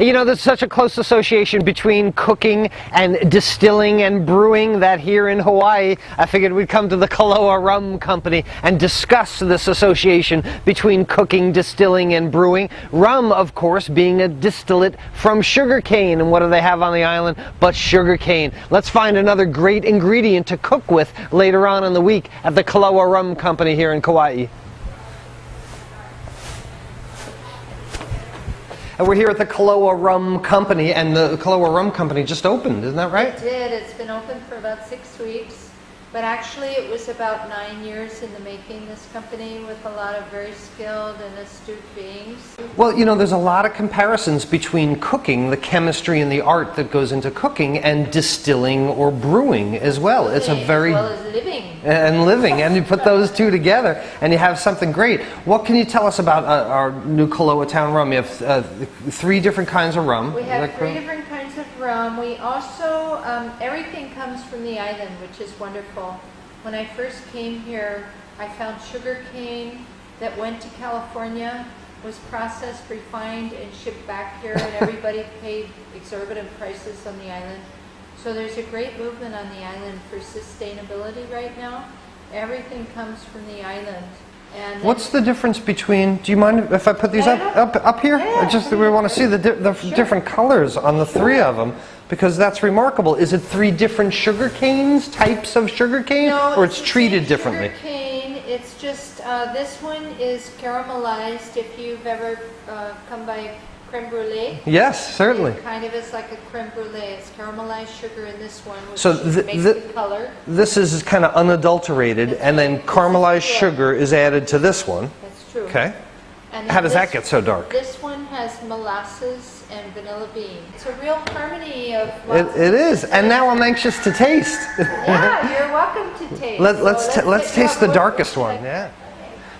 You know, there's such a close association between cooking and distilling and brewing that here in Hawaii, I figured we'd come to the Kaloa Rum Company and discuss this association between cooking, distilling, and brewing. Rum, of course, being a distillate from sugarcane. And what do they have on the island but sugarcane? Let's find another great ingredient to cook with later on in the week at the Kaloa Rum Company here in Kauai. And we're here at the Kaloa Rum Company, and the Kaloa Rum Company just opened, isn't that right? It did. It's been open for about 6 weeks. But actually it was about 9 years in the making, this company, with a lot of very skilled and astute beings. Well, you know, there's a lot of comparisons between cooking, the chemistry and the art that goes into cooking, and distilling or brewing as well. It's a very... As well as living. And living, and you put those two together and you have something great. What can you tell us about our new Kaloa Town rum? You have 3 different kinds of rum. We have 3 different kinds of rum. We also, everything comes from the island, which is wonderful. When I first came here, I found sugar cane that went to California, was processed, refined, and shipped back here, and everybody paid exorbitant prices on the island. So there's a great movement on the island for sustainability right now. Everything comes from the island. And what's the difference between, do you mind if I put these up here? Yeah, just we want to see the different colors on the 3 of them, because that's remarkable. Is it 3 different sugar canes, types of sugar cane, no, or it's treated differently? Sugar cane, it's just, this one is caramelized. If you've ever come by creme brulee. Yes, certainly. It kind of is like a creme brulee. It's caramelized sugar in this one, which so makes the color. This is kind of unadulterated, and then caramelized sugar is added to this one. That's true. Okay. And how does that get so dark? This one has molasses and vanilla bean. It's a real harmony of it is, and now I'm anxious to taste. Yeah, you're welcome to taste. Let's taste the darkest one. Yeah.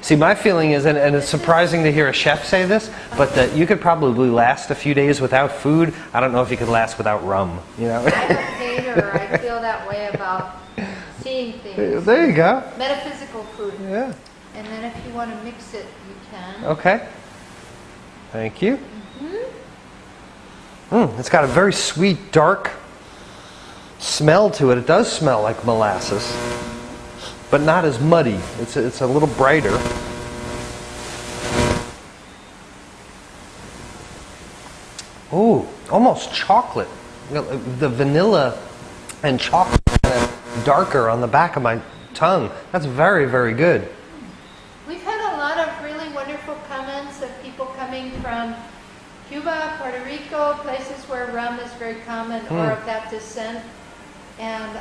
See, my feeling is, and it's surprising to hear a chef say this, but that you could probably last a few days without food. I don't know if you could last without rum. You know. I'm a hater. I feel that way about seeing things. There you go. Metaphysical food. Yeah. And then if you want to mix it, you can. Okay. Thank you. It's got a very sweet, dark smell to it. It does smell like molasses, but not as muddy. It's a little brighter. Ooh, almost chocolate. The vanilla and chocolate kind of darker on the back of my tongue. That's very, very good. We've had a lot of really wonderful comments of people coming from Cuba, Puerto Rico, places where rum is very common or of that descent. And,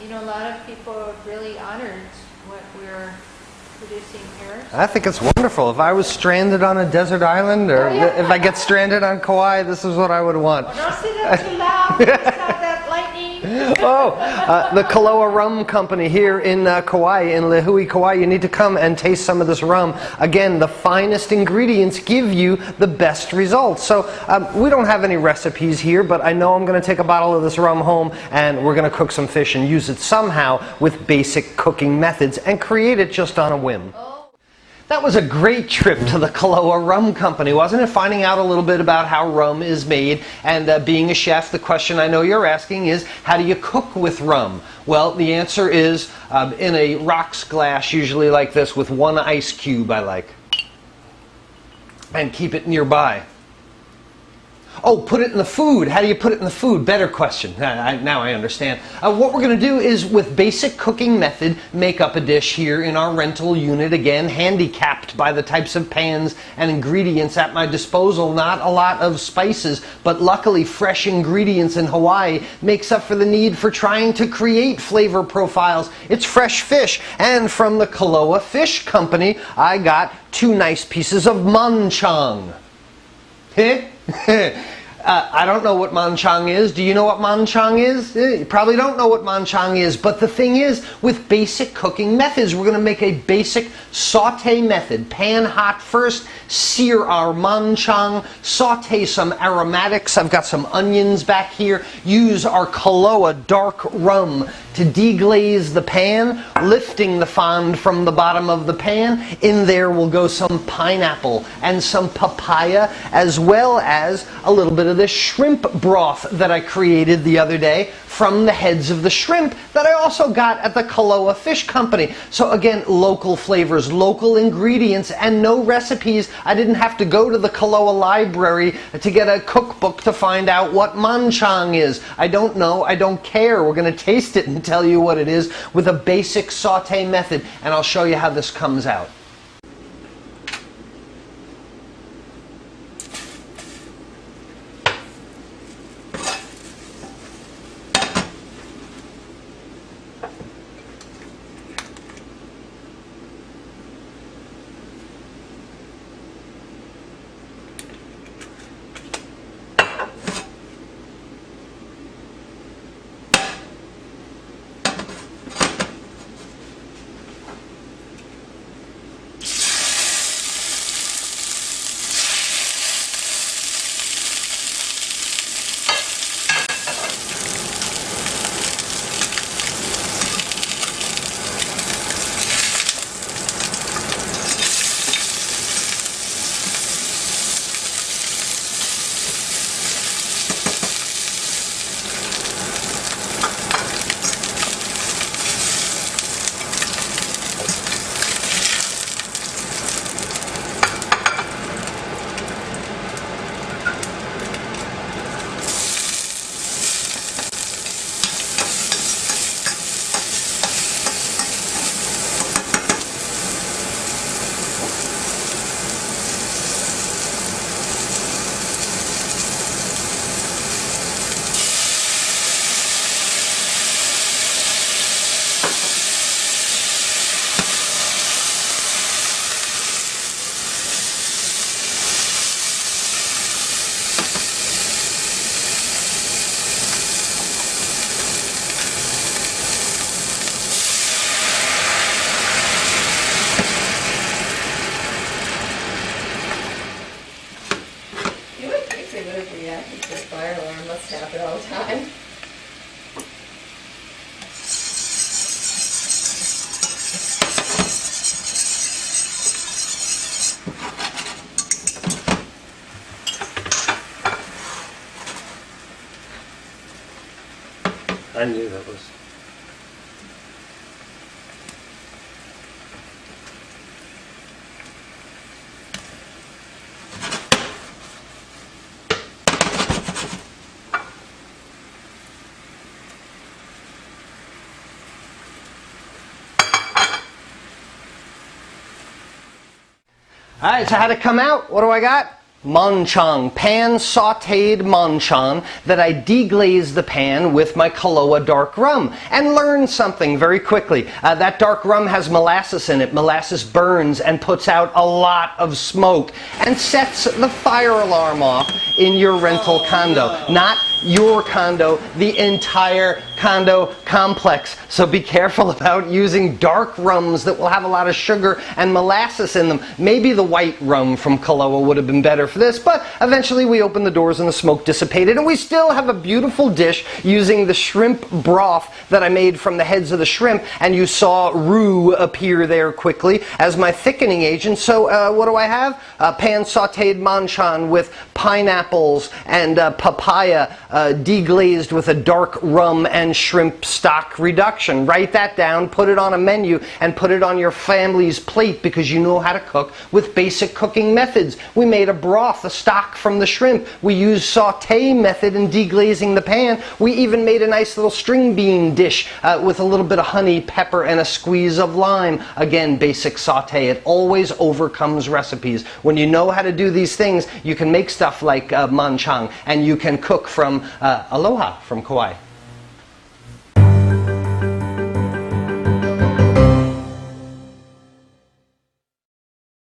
you know, a lot of people have really honored what we're producing here. I think it's wonderful. If I was stranded on a desert island, or if I get stranded on Kauai, this is what I would want. Oh, don't say that too loud. Just have that lightning. The Kaloa Rum Company here in Kauai, in Lihue, Kauai. You need to come and taste some of this rum. Again, the finest ingredients give you the best results. So we don't have any recipes here, but I know I'm going to take a bottle of this rum home, and we're going to cook some fish and use it somehow with basic cooking methods and create it just on a whim. That was a great trip to the Kaloa Rum Company, wasn't it? Finding out a little bit about how rum is made, and being a chef, the question I know you're asking is, how do you cook with rum? Well, the answer is in a rocks glass, usually like this, with 1 ice cube I like. And keep it nearby. Oh, put it in the food. How do you put it in the food? Better question. Now I understand. What we're going to do is, with basic cooking method, make up a dish here in our rental unit. Again, handicapped by the types of pans and ingredients at my disposal. Not a lot of spices, but luckily fresh ingredients in Hawaii makes up for the need for trying to create flavor profiles. It's fresh fish. And from the Kaloa Fish Company, I got 2 nice pieces of manchang. I don't know what manchang is. Do you know what manchang is? You probably don't know what manchang is, but the thing is, with basic cooking methods, we're going to make a basic saute method. Pan hot first, sear our manchang, saute some aromatics. I've got some onions back here. Use our Kahlua dark rum to deglaze the pan, lifting the fond from the bottom of the pan. In there will go some pineapple and some papaya, as well as a little bit of this shrimp broth that I created the other day from the heads of the shrimp that I also got at the Kahlua Fish Company. So again, local flavors, local ingredients, and no recipes. I didn't have to go to the Kahlua library to get a cookbook to find out what manchang is. I don't know, I don't care. We're going to taste it and tell you what it is with a basic saute method, and I'll show you how this comes out. This fire alarm must happen all the time. I knew that was... Alright, so how'd it come out? What do I got? Manchang, pan sauteed manchang that I deglazed the pan with my Kahlua dark rum. And learn something very quickly. That dark rum has molasses in it. Molasses burns and puts out a lot of smoke and sets the fire alarm off in your rental condo. Not your condo, the entire condo complex. So be careful about using dark rums that will have a lot of sugar and molasses in them. Maybe the white rum from Kahlua would have been better for this, but eventually we opened the doors and the smoke dissipated, and we still have a beautiful dish using the shrimp broth that I made from the heads of the shrimp, and you saw roux appear there quickly as my thickening agent. So what do I have? Pan sauteed manchang with pineapples and papaya deglazed with a dark rum and shrimp stock reduction. Write that down, put it on a menu, and put it on your family's plate because you know how to cook with basic cooking methods. We made a broth, a stock from the shrimp. We used saute method in deglazing the pan. We even made a nice little string bean dish with a little bit of honey, pepper, and a squeeze of lime. Again, basic saute. It always overcomes recipes. When you know how to do these things, you can make stuff like manchang, and you can cook from Aloha from Kauai.